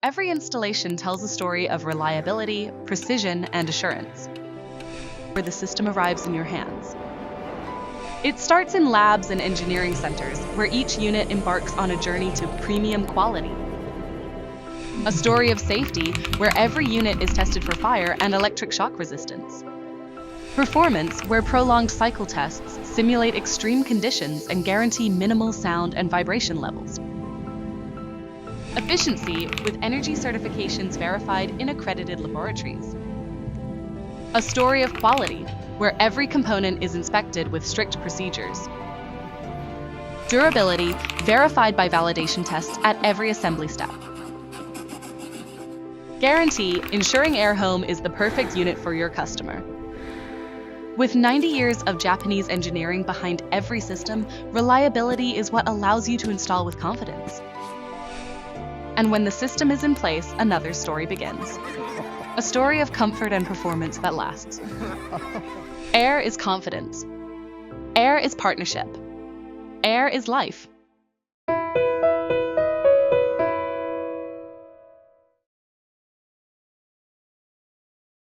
Every installation tells a story of reliability, precision, and assurance, where the system arrives in your hands. It starts in labs and engineering centers, where each unit embarks on a journey to premium quality. A story of safety, where every unit is tested for fire and electric shock resistance. Performance, where prolonged cycle tests simulate extreme conditions and guarantee minimal sound and vibration levels. Efficiency, with energy certifications verified in accredited laboratories. A story of quality, where every component is inspected with strict procedures. Durability, verified by validation tests at every assembly step. Guarantee, ensuring airHome is the perfect unit for your customer. With 90 years of Japanese engineering behind every system, reliability is what allows you to install with confidence. And when the system is in place, another story begins. A story of comfort and performance that lasts. Air is confidence. Air is partnership. Air is life.